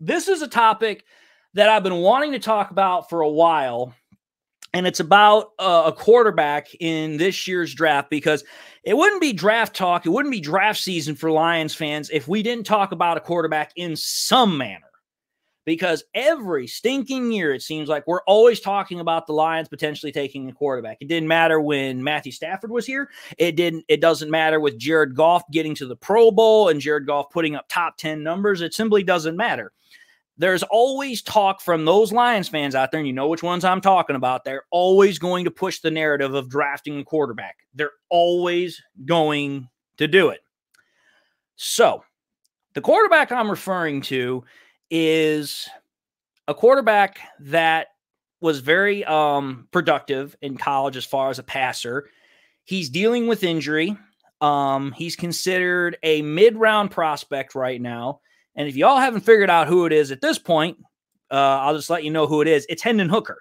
This is a topic that I've been wanting to talk about for a while, and it's about a quarterback in this year's draft, because it wouldn't be draft talk, it wouldn't be draft season for Lions fans if we didn't talk about a quarterback in some manner. Because every stinking year, it seems like we're always talking about the Lions potentially taking a quarterback. It didn't matter when Matthew Stafford was here. It doesn't matter with Jared Goff getting to the Pro Bowl and Jared Goff putting up top 10 numbers. It simply doesn't matter. There's always talk from those Lions fans out there, and you know which ones I'm talking about. They're always going to push the narrative of drafting a quarterback. They're always going to do it. So, the quarterback I'm referring to is a quarterback that was very productive in college as far as a passer. He's dealing with injury. He's considered a mid-round prospect right now. And if y'all haven't figured out who it is at this point, I'll just let you know who it is. It's Hendon Hooker.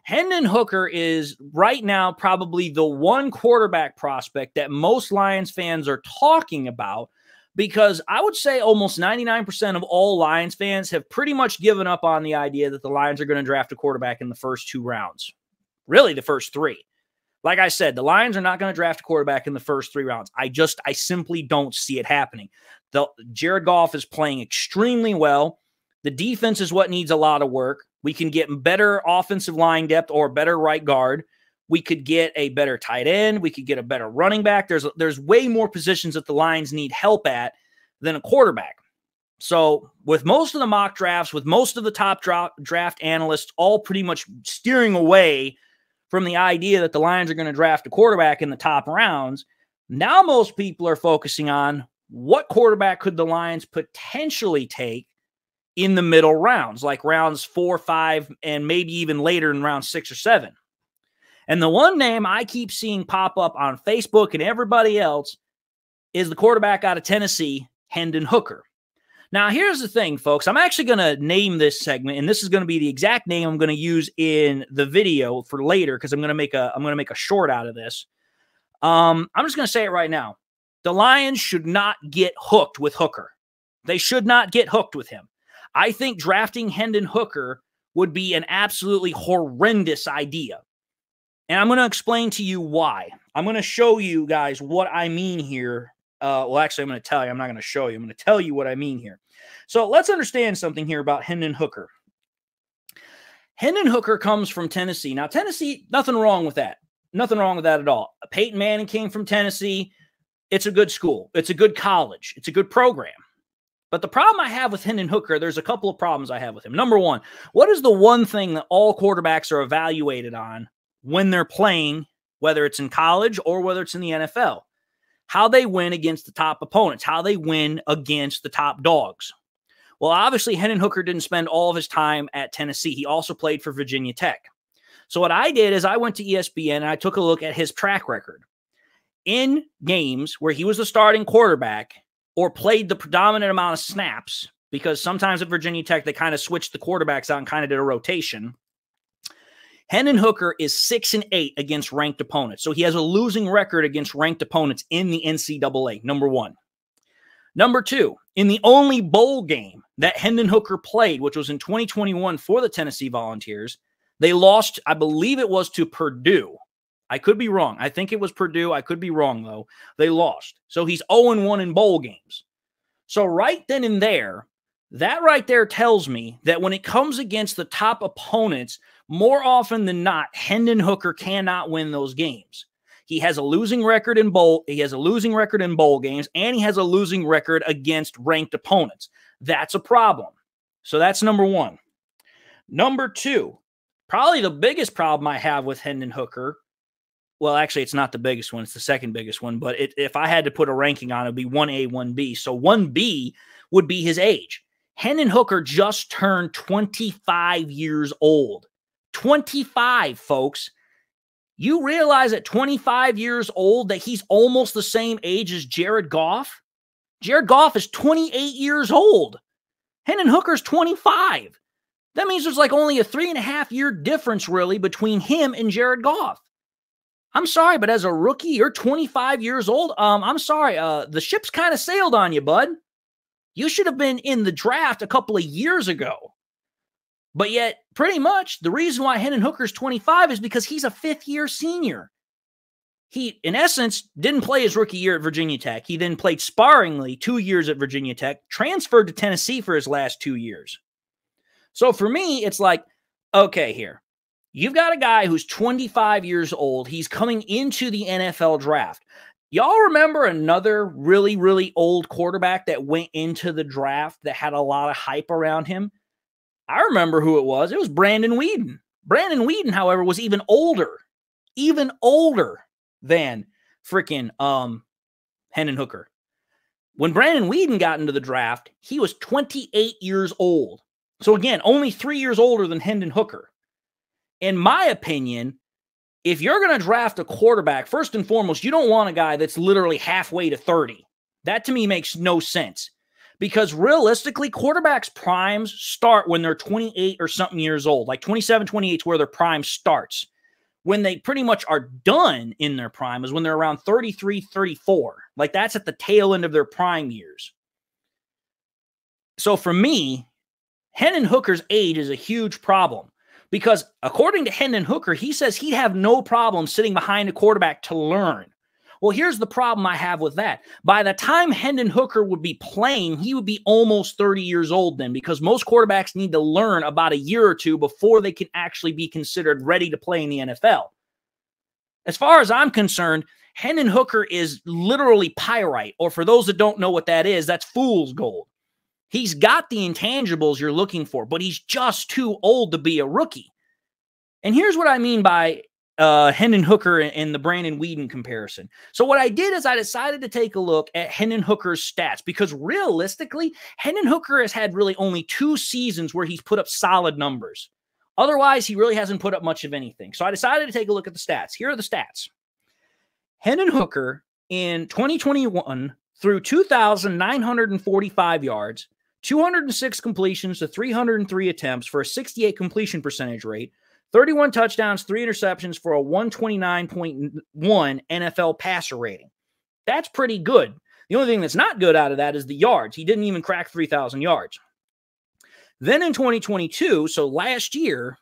Hendon Hooker is right now probably the one quarterback prospect that most Lions fans are talking about, because I would say almost 99% of all Lions fans have pretty much given up on the idea that the Lions are going to draft a quarterback in the first 2 rounds. Really, the first 3. Like I said, the Lions are not going to draft a quarterback in the first 3 rounds. I simply don't see it happening. Jared Goff is playing extremely well. The defense is what needs a lot of work. We can get better offensive line depth or better right guard. We could get a better tight end. We could get a better running back. There's way more positions that the Lions need help at than a quarterback. So with most of the mock drafts, with most of the top draft analysts all pretty much steering away from the idea that the Lions are going to draft a quarterback in the top rounds, now most people are focusing on what quarterback could the Lions potentially take in the middle rounds, like rounds 4, 5, and maybe even later in round 6 or 7. And the one name I keep seeing pop up on Facebook and everybody else is the quarterback out of Tennessee, Hendon Hooker. Now, here's the thing, folks. I'm actually going to name this segment, and this is going to be the exact name I'm going to use in the video for later, because I'm going to make a short out of this. I'm just going to say it right now. The Lions should not get hooked with Hooker. They should not get hooked with him. I think drafting Hendon Hooker would be an absolutely horrendous idea. And I'm going to explain to you why. I'm going to show you guys what I mean here. Well, actually, I'm going to tell you. I'm not going to show you. I'm going to tell you what I mean here. So let's understand something here about Hendon Hooker. Hendon Hooker comes from Tennessee. Now, Tennessee, nothing wrong with that. Nothing wrong with that at all. Peyton Manning came from Tennessee. It's a good school. It's a good college. It's a good program. But the problem I have with Hendon Hooker, there's a couple of problems I have with him. Number one, what is the one thing that all quarterbacks are evaluated on when they're playing, whether it's in college or whether it's in the NFL? How they win against the top opponents, how they win against the top dogs. Well, obviously, Hendon Hooker didn't spend all of his time at Tennessee. He also played for Virginia Tech. So what I did is I went to ESPN and I took a look at his track record. In games where he was the starting quarterback or played the predominant amount of snaps, because sometimes at Virginia Tech, they kind of switched the quarterbacks out and kind of did a rotation. Hendon Hooker is 6-8 against ranked opponents. So he has a losing record against ranked opponents in the NCAA, number one. Number two, in the only bowl game that Hendon Hooker played, which was in 2021 for the Tennessee Volunteers, they lost, I believe it was to Purdue. I could be wrong. I think it was Purdue. I could be wrong, though. They lost. So he's 0-1 in bowl games. So right then and there, that right there tells me that when it comes against the top opponents, more often than not, Hendon Hooker cannot win those games. He has a losing record in bowl. He has a losing record in bowl games, and he has a losing record against ranked opponents. That's a problem. So that's number one. Number two, probably the biggest problem I have with Hendon Hooker. Well, actually, it's not the biggest one. It's the second biggest one. But if I had to put a ranking on it, it would be 1A, 1B. So 1B would be his age. Hendon Hooker just turned 25 years old. 25, folks. You realize at 25 years old that he's almost the same age as Jared Goff? Jared Goff is 28 years old. Hendon Hooker's 25. That means there's like only a 3.5-year difference, really, between him and Jared Goff. I'm sorry, but as a rookie, you're 25 years old. I'm sorry. The ship's kind of sailed on you, bud. You should have been in the draft a couple of years ago. But yet, pretty much, the reason why Hendon Hooker's 25 is because he's a fifth-year senior. He, in essence, didn't play his rookie year at Virginia Tech. He then played sparingly 2 years at Virginia Tech, transferred to Tennessee for his last 2 years. So for me, it's like, okay, here. You've got a guy who's 25 years old. He's coming into the NFL draft. Y'all remember another really, really old quarterback that went into the draft that had a lot of hype around him? I remember who it was. It was Brandon Weeden. Brandon Weeden, however, was even older than freaking Hendon Hooker. When Brandon Weeden got into the draft, he was 28 years old. So again, only 3 years older than Hendon Hooker. In my opinion, if you're going to draft a quarterback, first and foremost, you don't want a guy that's literally halfway to 30. That to me makes no sense. Because realistically, quarterbacks' primes start when they're 28 or something years old. Like 27, 28 is where their prime starts. When they pretty much are done in their prime is when they're around 33, 34. Like that's at the tail end of their prime years. So for me, Hendon Hooker's age is a huge problem. Because according to Hendon Hooker, he says he'd have no problem sitting behind a quarterback to learn. Well, here's the problem I have with that. By the time Hendon Hooker would be playing, he would be almost 30 years old then, because most quarterbacks need to learn about a year or two before they can actually be considered ready to play in the NFL. As far as I'm concerned, Hendon Hooker is literally pyrite, or for those that don't know what that is, that's fool's gold. He's got the intangibles you're looking for, but he's just too old to be a rookie. And here's what I mean by Hendon Hooker and the Brandon Weeden comparison. So what I did is I decided to take a look at Hendon Hooker's stats, because realistically, Hendon Hooker has had really only 2 seasons where he's put up solid numbers. Otherwise, he really hasn't put up much of anything. So I decided to take a look at the stats. Here are the stats. Hendon Hooker in 2021 threw 2,945 yards, 206 completions to 303 attempts for a 68 completion percentage rate, 31 touchdowns, 3 interceptions for a 129.1 NFL passer rating. That's pretty good. The only thing that's not good out of that is the yards. He didn't even crack 3,000 yards. Then in 2022, so last year,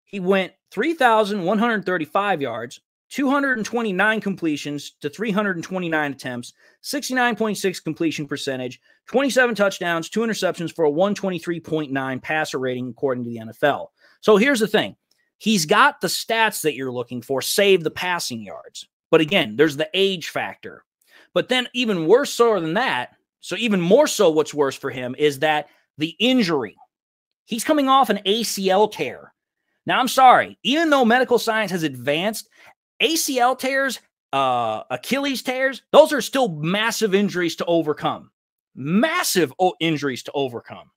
he went 3,135 yards, 229 completions to 329 attempts, 69.6 completion percentage, 27 touchdowns, 2 interceptions for a 123.9 passer rating according to the NFL. So here's the thing. He's got the stats that you're looking for, save the passing yards. But again, there's the age factor. But then even worse so than that, so even more so what's worse for him is that the injury. He's coming off an ACL tear. Now, I'm sorry. Even though medical science has advanced, ACL tears, Achilles tears, those are still massive injuries to overcome. Massive injuries to overcome.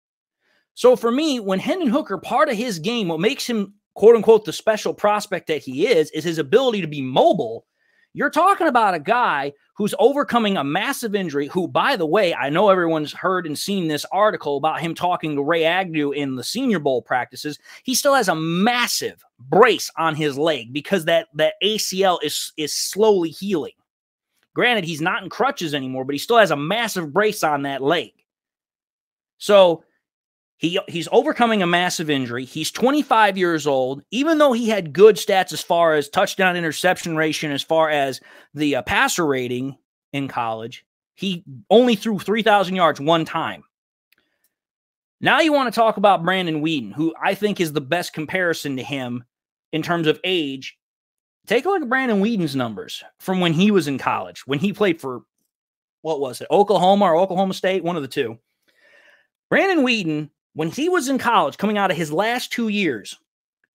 So for me, when Hendon Hooker, part of his game, what makes him, quote unquote, the special prospect that he is his ability to be mobile. You're talking about a guy who's overcoming a massive injury, who, by the way, I know everyone's heard and seen this article about him talking to Ray Agnew in the Senior Bowl practices. He still has a massive brace on his leg because that ACL is slowly healing. Granted, he's not in crutches anymore, but he still has a massive brace on that leg. So he's overcoming a massive injury. He's 25 years old. Even though he had good stats as far as touchdown interception ratio, as far as the passer rating in college, he only threw 3,000 yards one time. Now you want to talk about Brandon Weeden, who I think is the best comparison to him in terms of age. Take a look at Brandon Weeden's numbers from when he was in college, when he played for, what was it, Oklahoma or Oklahoma State, one of the two. Brandon Weeden, when he was in college, coming out of his last 2 years,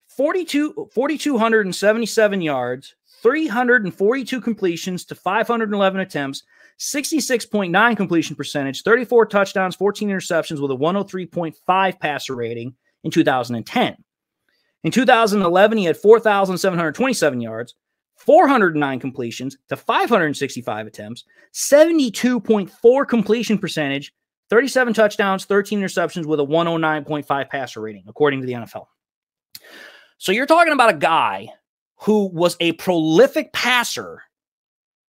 4,277 yards, 342 completions to 511 attempts, 66.9 completion percentage, 34 touchdowns, 14 interceptions with a 103.5 passer rating in 2010. In 2011, he had 4,727 yards, 409 completions to 565 attempts, 72.4 completion percentage, 37 touchdowns, 13 interceptions with a 109.5 passer rating, according to the NFL. So you're talking about a guy who was a prolific passer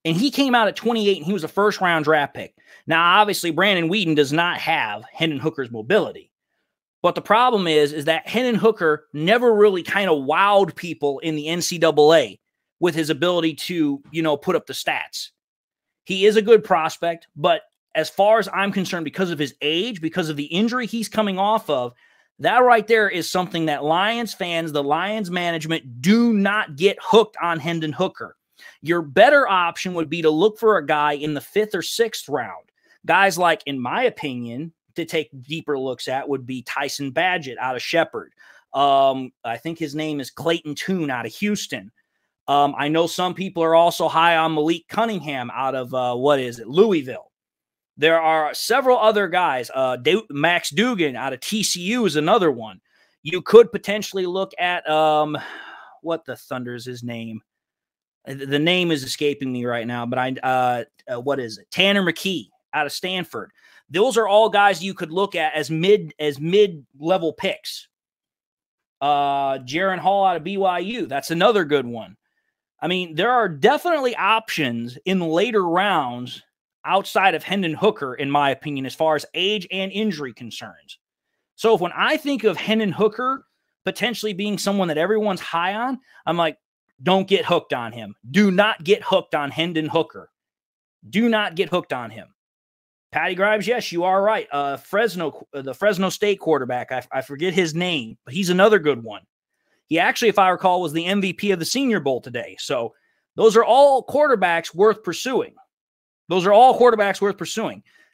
And he came out at 28, and he was a first-round draft pick. Now, obviously, Brandon Whedon does not have Hendon Hooker's mobility. But the problem is that Hendon Hooker never really kind of wowed people in the NCAA with his ability to, put up the stats. He is a good prospect, but as far as I'm concerned, because of his age, because of the injury he's coming off of, that right there is something that Lions fans, the Lions management, do not get hooked on Hendon Hooker. Your better option would be to look for a guy in the 5th or 6th round. Guys like, in my opinion, to take deeper looks at would be Tyson Badgett out of Shepherd. I think his name is Clayton Tune out of Houston. I know some people are also high on Malik Cunningham out of, Louisville. There are several other guys. Max Dugan out of TCU is another one. You could potentially look at, what the thunder is his name? The name is escaping me right now, but Tanner McKee out of Stanford. Those are all guys you could look at as mid-level picks. Jaron Hall out of BYU. That's another good one. I mean, there are definitely options in later rounds outside of Hendon Hooker, in my opinion, as far as age and injury concerns. So when I think of Hendon Hooker potentially being someone that everyone's high on, I'm like, don't get hooked on him. Do not get hooked on Hendon Hooker. Do not get hooked on him. Patty Grimes, yes, you are right. The Fresno State quarterback, I forget his name, but he's another good one. He actually, if I recall, was the MVP of the Senior Bowl today. So those are all quarterbacks worth pursuing.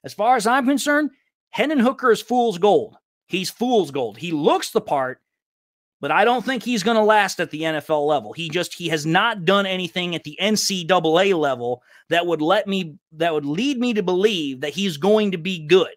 As far as I'm concerned, Hendon Hooker is fool's gold. He's fool's gold. He looks the part, but I don't think he's going to last at the NFL level. He has not done anything at the NCAA level that would lead me to believe that he's going to be good.